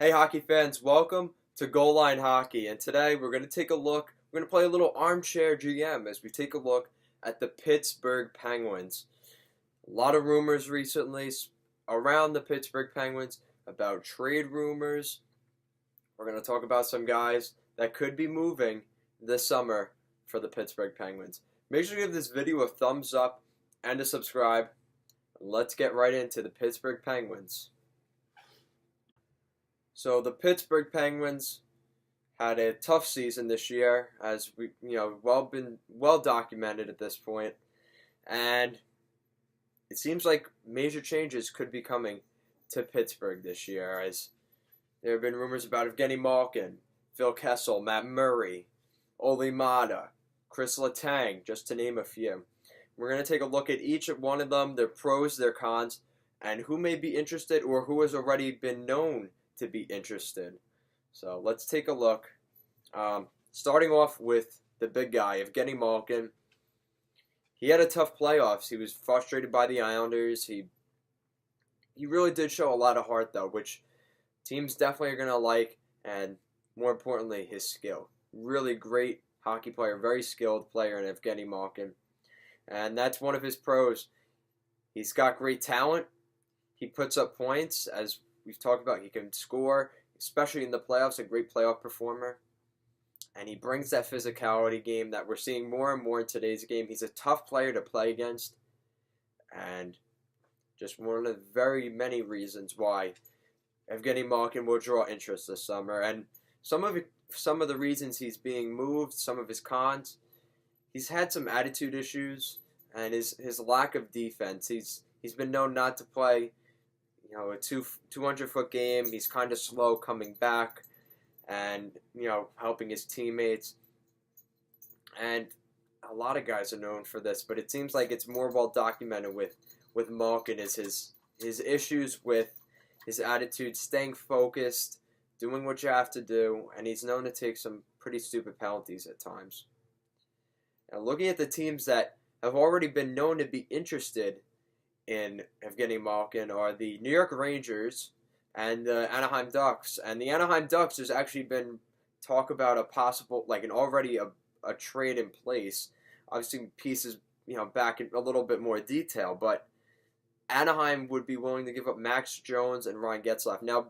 Hey hockey fans, welcome to Goal Line Hockey, and today we're going to we're going to play a little armchair GM as we take a look at the Pittsburgh Penguins. A lot of rumors recently around the Pittsburgh Penguins about trade rumors. We're going to talk about some guys that could be moving this summer for the Pittsburgh Penguins. Make sure to give this video a thumbs up and a subscribe. Let's get right into the Pittsburgh Penguins. So the Pittsburgh Penguins had a tough season this year, as we well documented at this point, and it seems like major changes could be coming to Pittsburgh this year, as there have been rumors about Evgeny Malkin, Phil Kessel, Matt Murray, Oli Mata, Chris Letang, just to name a few. We're going to take a look at each one of them, their pros, their cons, and who may be interested or who has already been known to be interested. So let's take a look. Starting off with the big guy, Evgeny Malkin. He had a tough playoffs. He was frustrated by the Islanders. He really did show a lot of heart, though, which teams definitely are going to like, and more importantly, his skill. Really great hockey player, very skilled player in Evgeny Malkin. And that's one of his pros. He's got great talent. He puts up points, as we've talked about. He can score, especially in the playoffs, a great playoff performer. And he brings that physicality game that we're seeing more and more in today's game. He's a tough player to play against. And just one of the very many reasons why Evgeny Malkin will draw interest this summer. And some of the reasons he's being moved, some of his cons, he's had some attitude issues and his lack of defense. He's been known not to play a 200-foot game. He's kind of slow coming back and, helping his teammates. And a lot of guys are known for this, but it seems like it's more well documented with Malkin is his issues with his attitude, staying focused, doing what you have to do, and he's known to take some pretty stupid penalties at times. Now, looking at the teams that have already been known to be interested in Evgeny Malkin are the New York Rangers and the Anaheim Ducks. And the Anaheim Ducks, there's actually been talk about a possible, a trade in place. Obviously, pieces, back in a little bit more detail, but Anaheim would be willing to give up Max Jones and Ryan Getzlaf. Now,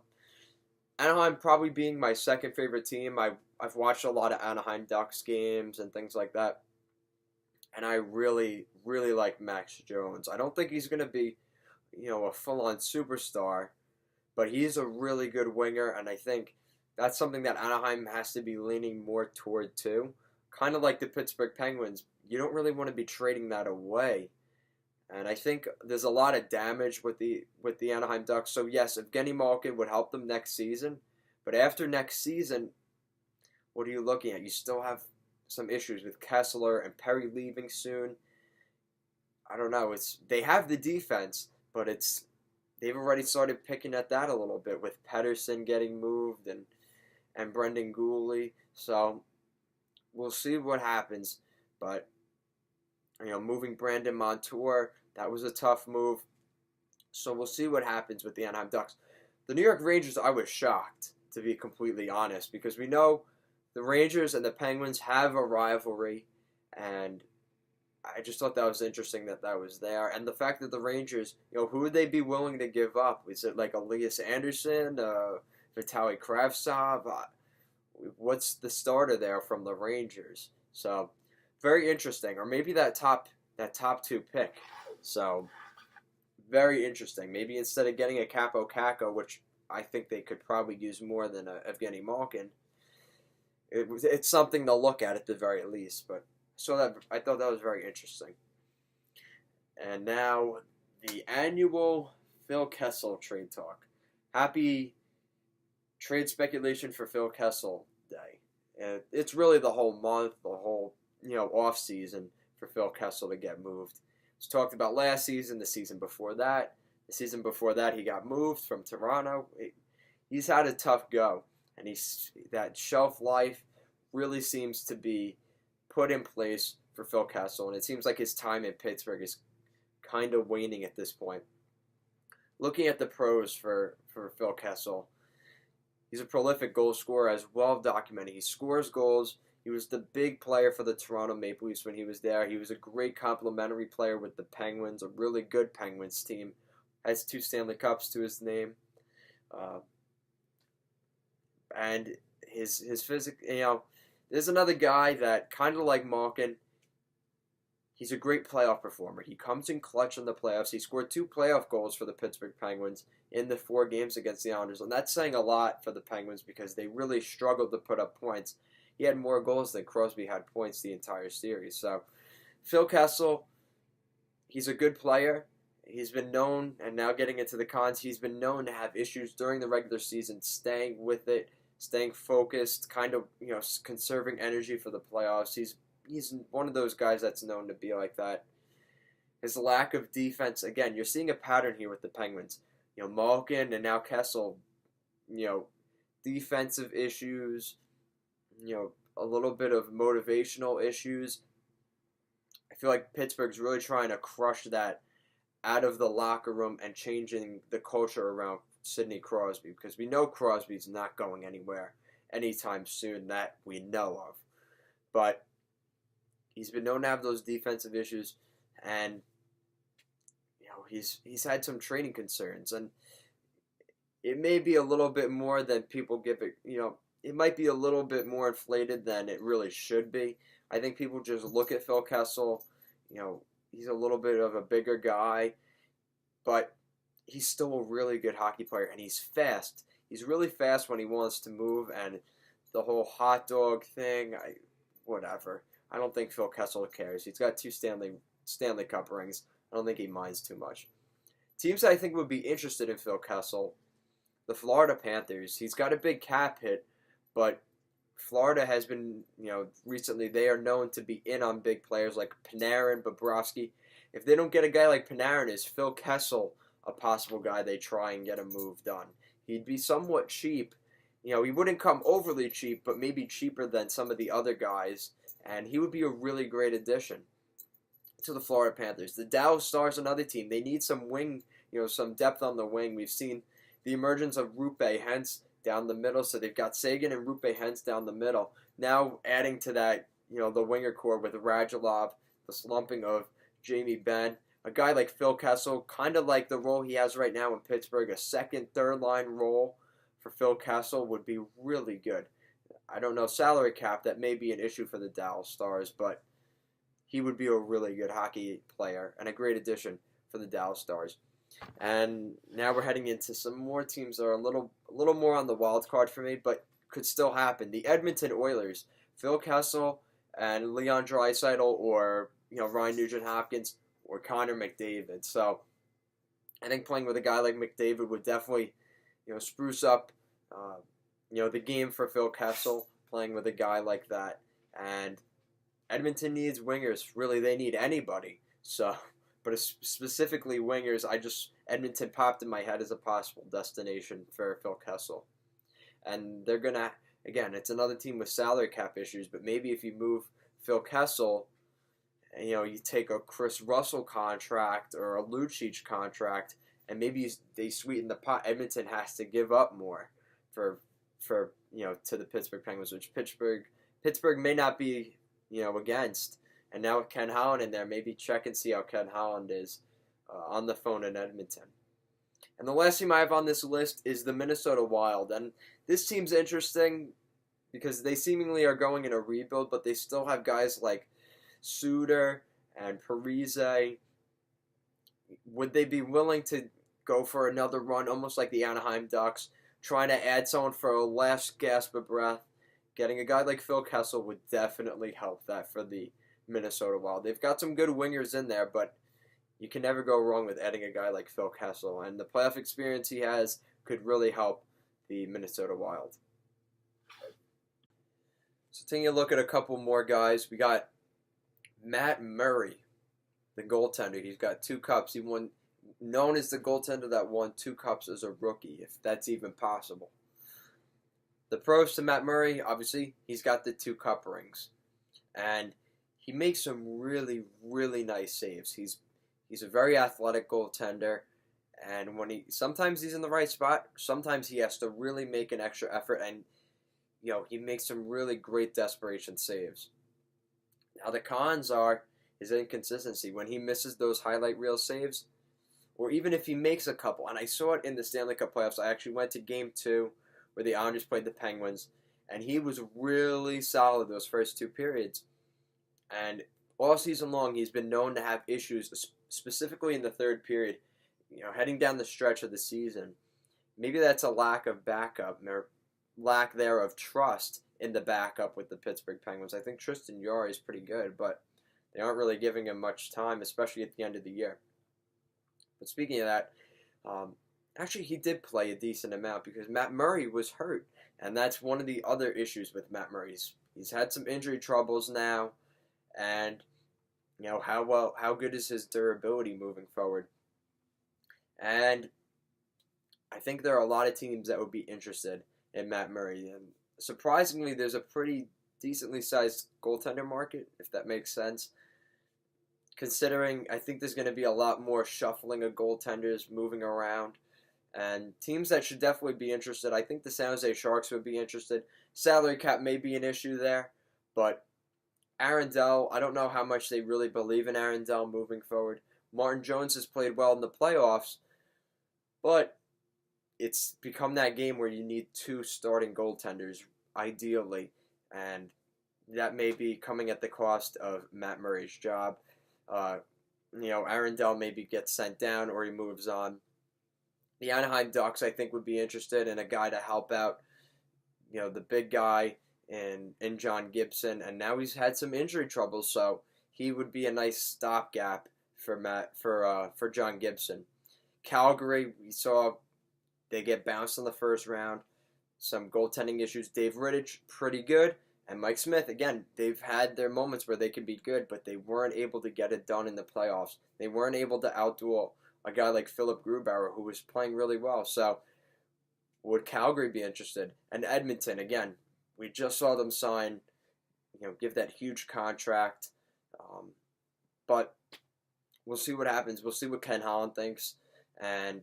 Anaheim probably being my second favorite team. I've watched a lot of Anaheim Ducks games and things like that. And I really, really like Max Jones. I don't think he's going to be, a full-on superstar, but he's a really good winger, and I think that's something that Anaheim has to be leaning more toward too. Kind of like the Pittsburgh Penguins. You don't really want to be trading that away. And I think there's a lot of damage with the Anaheim Ducks. So yes, Evgeny Malkin would help them next season, but after next season, what are you looking at? You still have some issues with Kessler and Perry leaving soon. I don't know. They have the defense, but they've already started picking at that a little bit with Pedersen getting moved and Brendan Gooley. So we'll see what happens. But moving Brandon Montour, that was a tough move. So we'll see what happens with the Anaheim Ducks. The New York Rangers, I was shocked, to be completely honest, because we know the Rangers and the Penguins have a rivalry, and I just thought that was interesting that was there. And the fact that the Rangers, who would they be willing to give up? Is it like Elias Anderson, Vitaly Kravtsov? What's the starter there from the Rangers? So very interesting. Or maybe that top two pick. So very interesting. Maybe instead of getting a Capo Caco, which I think they could probably use more than a Evgeny Malkin, it's something to look at the very least. But I thought that was very interesting. And now the annual Phil Kessel trade talk. Happy trade speculation for Phil Kessel day. And it's really the whole month, the whole off season for Phil Kessel to get moved. It was talked about last season, the season before that. The season before that, he got moved from Toronto. He's had a tough go. And that shelf life really seems to be put in place for Phil Kessel, and it seems like his time in Pittsburgh is kind of waning at this point. Looking at the pros for Phil Kessel, He's a prolific goal scorer, as well documented. He scores goals. He was the big player for the Toronto Maple Leafs when he was there. He was a great complementary player with the Penguins, a really good Penguins team. Has 2 Stanley Cups to his name. Uh, and his physical, there's another guy that kind of like Malkin. He's a great playoff performer. He comes in clutch in the playoffs. He scored 2 playoff goals for the Pittsburgh Penguins in the 4 games against the Islanders, and that's saying a lot for the Penguins because they really struggled to put up points. He had more goals than Crosby had points the entire series. So Phil Kessel, he's a good player. He's been known, and now getting into the cons, he's been known to have issues during the regular season, staying with it, staying focused, kind of conserving energy for the playoffs. He's one of those guys that's known to be like that. His lack of defense, again, you're seeing a pattern here with the Penguins. Malkin and now Kessel, defensive issues, a little bit of motivational issues. I feel like Pittsburgh's really trying to crush that out of the locker room and changing the culture around Sidney Crosby, because we know Crosby's not going anywhere anytime soon that we know of. But he's been known to have those defensive issues, and he's had some training concerns, and it may be a little bit more than people give it. It might be a little bit more inflated than it really should be. I think people just look at Phil Kessel. He's a little bit of a bigger guy, but he's still a really good hockey player, and he's fast. He's really fast when he wants to move, and the whole hot dog thing, whatever. I don't think Phil Kessel cares. He's got 2 Stanley Cup rings. I don't think he minds too much. Teams I think would be interested in Phil Kessel, the Florida Panthers. He's got a big cap hit, but Florida has been, recently they are known to be in on big players like Panarin, Bobrovsky. If they don't get a guy like Panarin, is Phil Kessel a possible guy they try and get a move done? He'd be somewhat cheap. He wouldn't come overly cheap, but maybe cheaper than some of the other guys, and he would be a really great addition to the Florida Panthers. The Dallas Stars, another team. They need some wing, some depth on the wing. We've seen the emergence of Rupe Hentz down the middle, so they've got Sagan and Rupe Hentz down the middle. Now adding to that, the winger core with Radulov, the slumping of Jamie Benn, a guy like Phil Kessel, kind of like the role he has right now in Pittsburgh, a second, third line role for Phil Kessel would be really good. I don't know, salary cap, that may be an issue for the Dallas Stars, but he would be a really good hockey player and a great addition for the Dallas Stars. And now we're heading into some more teams that are a little more on the wild card for me, but could still happen. The Edmonton Oilers, Phil Kessel and Leon Draisaitl, or Ryan Nugent-Hopkins, or Connor McDavid. So I think playing with a guy like McDavid would definitely spruce up the game for Phil Kessel, playing with a guy like that. And Edmonton needs wingers. Really, they need anybody. So, but specifically wingers, Edmonton popped in my head as a possible destination for Phil Kessel. And they're going to, again, it's another team with salary cap issues, but maybe if you move Phil Kessel, you take a Chris Russell contract or a Lucic contract, and maybe they sweeten the pot. Edmonton has to give up more for to the Pittsburgh Penguins, which Pittsburgh may not be against. And now with Ken Holland in there, maybe check and see how Ken Holland is on the phone in Edmonton. And the last team I have on this list is the Minnesota Wild, and this team's interesting because they seemingly are going in a rebuild, but they still have guys like Suter and Parise. Would they be willing to go for another run, almost like the Anaheim Ducks, trying to add someone for a last gasp of breath? Getting a guy like Phil Kessel would definitely help that for the Minnesota Wild. They've got some good wingers in there, but you can never go wrong with adding a guy like Phil Kessel, and the playoff experience he has could really help the Minnesota Wild. So taking a look at a couple more guys, we got Matt Murray, the goaltender. He's got 2 cups. He won, known as the goaltender that won 2 cups as a rookie, if that's even possible. The pros to Matt Murray, obviously, he's got the 2 cup rings. And he makes some really, really nice saves. He's a very athletic goaltender. And sometimes he's in the right spot, sometimes he has to really make an extra effort, and he makes some really great desperation saves. Now the cons are his inconsistency. When he misses those highlight reel saves, or even if he makes a couple, and I saw it in the Stanley Cup playoffs. I actually went to Game 2 where the Islanders played the Penguins, and he was really solid those first two periods. And all season long, he's been known to have issues, specifically in the third period, heading down the stretch of the season. Maybe that's a lack of backup, or lack there of trust in the backup with the Pittsburgh Penguins. I think Tristan Jarry is pretty good, but they aren't really giving him much time, especially at the end of the year. But speaking of that, actually he did play a decent amount because Matt Murray was hurt, and that's one of the other issues with Matt Murray. He's had some injury troubles now, and how good is his durability moving forward? And I think there are a lot of teams that would be interested in Matt Murray. And surprisingly, there's a pretty decently sized goaltender market, if that makes sense. Considering I think there's going to be a lot more shuffling of goaltenders moving around. And teams that should definitely be interested, I think the San Jose Sharks would be interested. Salary cap may be an issue there, but Aaron Dell, I don't know how much they really believe in Aaron Dell moving forward. Martin Jones has played well in the playoffs, but it's become that game where you need two starting goaltenders, ideally, and that may be coming at the cost of Matt Murray's job. Aaron Dell maybe gets sent down or he moves on. The Anaheim Ducks, I think, would be interested in a guy to help out, the big guy in John Gibson, and now he's had some injury troubles, so he would be a nice stopgap for John Gibson. Calgary, we saw they get bounced in the first round. Some goaltending issues. Dave Rittich, pretty good. And Mike Smith, again, they've had their moments where they could be good, but they weren't able to get it done in the playoffs. They weren't able to outduel a guy like Philip Grubauer, who was playing really well. So, would Calgary be interested? And Edmonton, again, we just saw them sign, give that huge contract. But we'll see what happens. We'll see what Ken Holland thinks. And,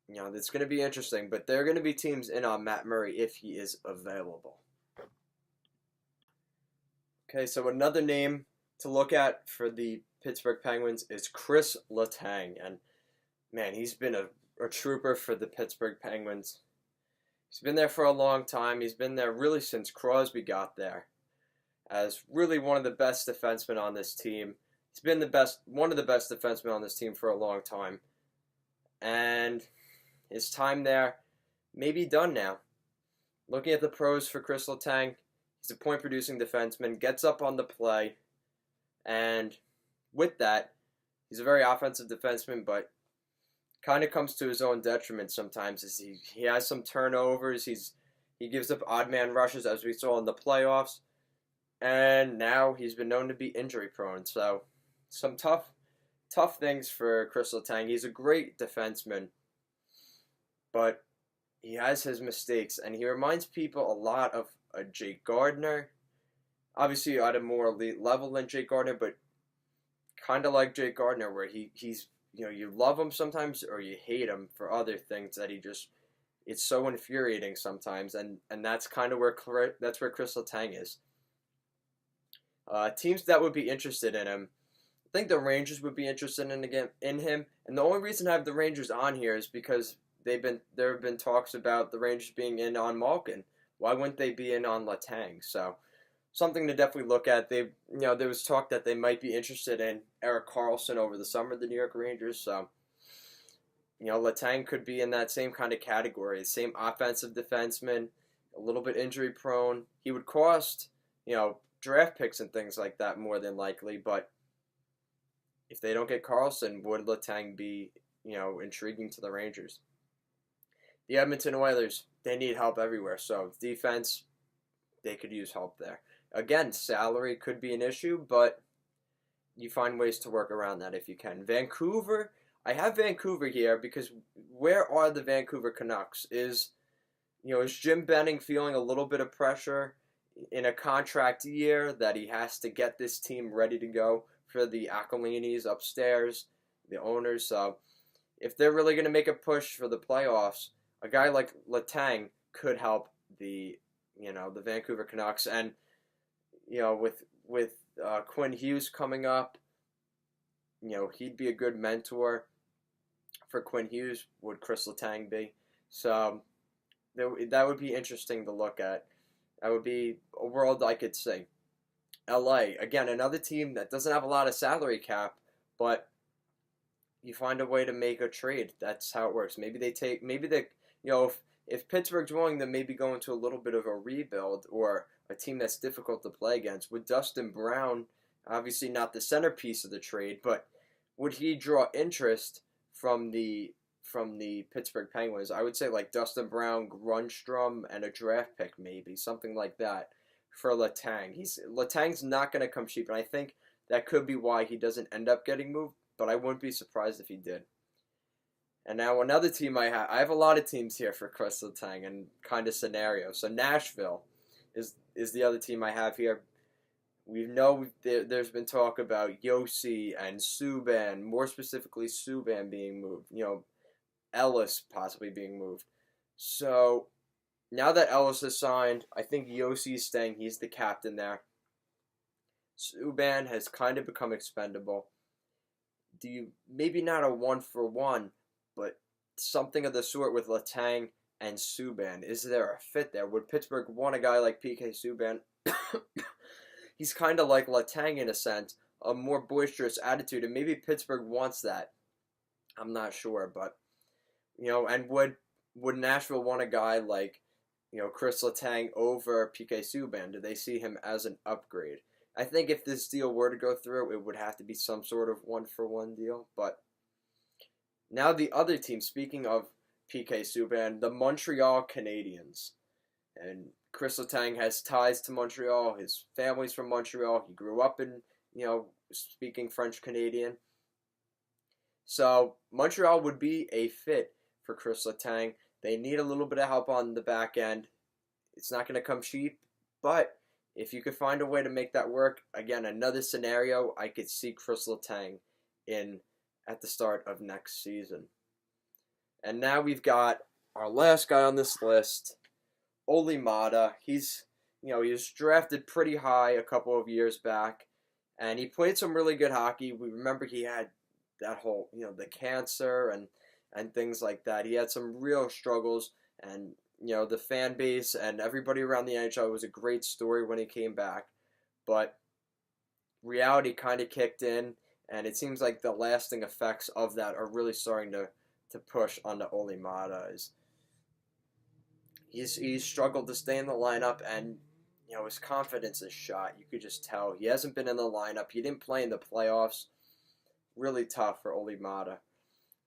it's going to be interesting. But there are going to be teams in on Matt Murray if he is available. Okay, so another name to look at for the Pittsburgh Penguins is Chris Letang. And, man, he's been a trooper for the Pittsburgh Penguins. He's been there for a long time. He's been there really since Crosby got there as really one of the best defensemen on this team. He's been one of the best defensemen on this team for a long time. And his time there may be done now. Looking at the pros for Chris Letang, he's a point-producing defenseman, gets up on the play, and with that, he's a very offensive defenseman, but kind of comes to his own detriment sometimes. As he has some turnovers, he gives up odd man rushes, as we saw in the playoffs, and now he's been known to be injury-prone. So, some tough things for Chris Letang. He's a great defenseman, but he has his mistakes, and he reminds people a lot of a Jake Gardiner. Obviously at a more elite level than Jake Gardiner, but kind of like Jake Gardiner, where he's you love him sometimes or you hate him for other things that it's so infuriating sometimes, and that's kind of where Chris Letang is. Teams that would be interested in him, I think the Rangers would be interested in him, and the only reason I have the Rangers on here is because there have been talks about the Rangers being in on Malkin. Why wouldn't they be in on Letang? So, something to definitely look at. There was talk that they might be interested in Erik Karlsson over the summer, the New York Rangers. So, Letang could be in that same kind of category. Same offensive defenseman, a little bit injury prone. He would cost, draft picks and things like that more than likely. But if they don't get Karlsson, would Letang be, intriguing to the Rangers? The Edmonton Oilers, they need help everywhere. So defense, they could use help there. Again, salary could be an issue, but you find ways to work around that if you can. Vancouver, I have Vancouver here because where are the Vancouver Canucks? Is Jim Benning feeling a little bit of pressure in a contract year that he has to get this team ready to go for the Aquilinis upstairs, the owners? So if they're really going to make a push for the playoffs, a guy like Letang could help the Vancouver Canucks. And with Quinn Hughes coming up, he'd be a good mentor for Quinn Hughes. Would Chris Letang be? So that would be interesting to look at. That would be a world I could see. LA, again, another team that doesn't have a lot of salary cap, but you find a way to make a trade. That's how it works. If Pittsburgh's willing to maybe go into a little bit of a rebuild or a team that's difficult to play against, with Dustin Brown, obviously not the centerpiece of the trade, but would he draw interest from the Pittsburgh Penguins? I would say like Dustin Brown, Grunstrom, and a draft pick, maybe something like that for Letang. Letang's not going to come cheap, and I think that could be why he doesn't end up getting moved. But I wouldn't be surprised if he did. And now another team I have a lot of teams here for Chris Letang and kind of scenario. So Nashville is the other team I have here. There's been talk about Yossi and Subban, more specifically Subban being moved. Ellis possibly being moved. So now that Ellis is signed, I think Yossi's staying. He's the captain there. Subban has kind of become expendable. Maybe not a 1-for-1, but something of the sort with Letang and Subban? Is there a fit there? Would Pittsburgh want a guy like PK Subban? He's kind of like Letang in a sense, a more boisterous attitude, and maybe Pittsburgh wants that. I'm not sure, but and would Nashville want a guy like Chris Letang over PK Subban? Do they see him as an upgrade? I think if this deal were to go through, it would have to be some sort of 1-for-1 deal. But now the other team, speaking of PK Subban, the Montreal Canadiens. And Chris Letang has ties to Montreal. His family's from Montreal. He grew up in, speaking French Canadian. So Montreal would be a fit for Chris Letang. They need a little bit of help on the back end. It's not going to come cheap, but if you could find a way to make that work, again, another scenario I could see Chris Letang in at the start of next season. And now we've got our last guy on this list, Olli Maatta. He was drafted pretty high a couple of years back, and he played some really good hockey. We remember he had that whole, the cancer and things like that. He had some real struggles, and the fan base and everybody around the NHL was a great story when he came back. But reality kind of kicked in, and it seems like the lasting effects of that are really starting to push onto Olli Maatta. He's struggled to stay in the lineup, and his confidence is shot. You could just tell. He hasn't been in the lineup. He didn't play in the playoffs. Really tough for Olli Maatta.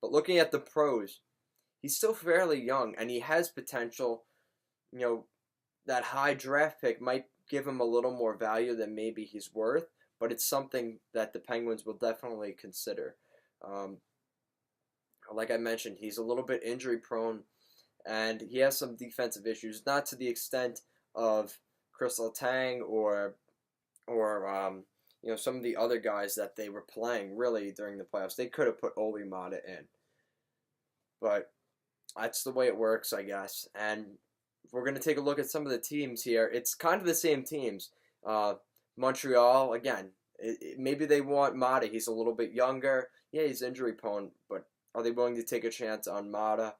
But looking at the pros, he's still fairly young, and he has potential. That high draft pick might give him a little more value than maybe he's worth, but it's something that the Penguins will definitely consider. Like I mentioned, he's a little bit injury prone, and he has some defensive issues, not to the extent of Chris Letang or some of the other guys that they were playing really during the playoffs. They could have put Olli Maatta in, but that's the way it works, I guess. And if we're going to take a look at some of the teams here, it's kind of the same teams. Montreal, again, maybe they want Maatta. He's a little bit younger. Yeah, he's injury prone, but are they willing to take a chance on Maatta?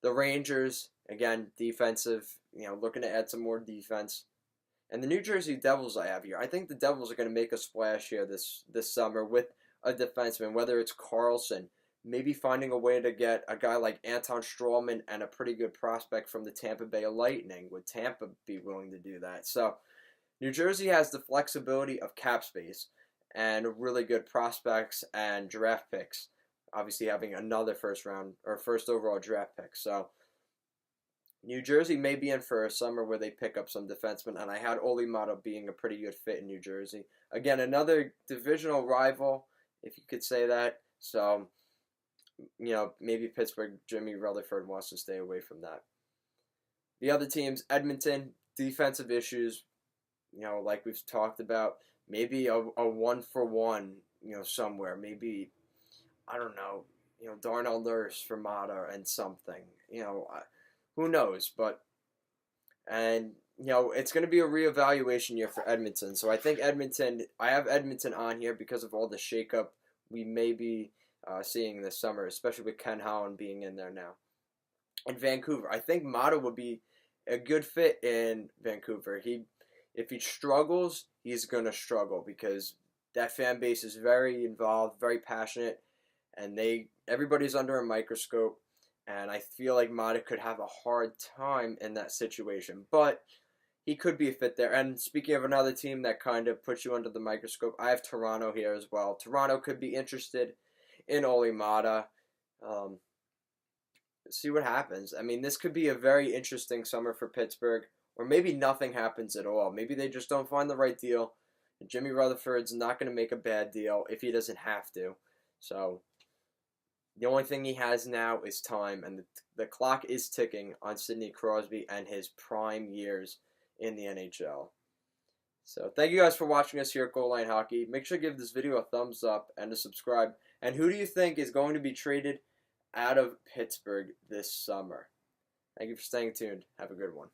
The Rangers, again, defensive, looking to add some more defense. And the New Jersey Devils I have here. I think the Devils are going to make a splash here this summer with a defenseman, whether it's Carlson, maybe finding a way to get a guy like Anton Strawman and a pretty good prospect from the Tampa Bay Lightning. Would Tampa be willing to do that? So New Jersey has the flexibility of cap space and really good prospects and draft picks. Obviously having another first overall draft pick. So New Jersey may be in for a summer where they pick up some defensemen, and I had Olli Maatta being a pretty good fit in New Jersey. Again, another divisional rival, if you could say that. So, maybe Pittsburgh, Jimmy Rutherford wants to stay away from that. The other teams, Edmonton, defensive issues, like we've talked about. Maybe a 1-for-1, somewhere. Maybe, I don't know, Darnell Nurse for Mata and something. Who knows? But and it's going to be a reevaluation year for Edmonton. So I think I have Edmonton on here because of all the shakeup we may be seeing this summer, especially with Ken Holland being in there now. And Vancouver, I think Mata would be a good fit in Vancouver. If he struggles, he's going to struggle because that fan base is very involved, very passionate, and everybody's under a microscope. And I feel like Mata could have a hard time in that situation, but he could be a fit there. And speaking of another team that kind of puts you under the microscope, I have Toronto here as well. Toronto could be interested in Ole Mata. See what happens. I mean, this could be a very interesting summer for Pittsburgh, or maybe nothing happens at all. Maybe they just don't find the right deal. And Jimmy Rutherford's not going to make a bad deal if he doesn't have to. So the only thing he has now is time, and the clock is ticking on Sidney Crosby and his prime years in the NHL. So thank you guys for watching us here at Goal Line Hockey. Make sure to give this video a thumbs up and to subscribe. And who do you think is going to be traded out of Pittsburgh this summer? Thank you for staying tuned. Have a good one.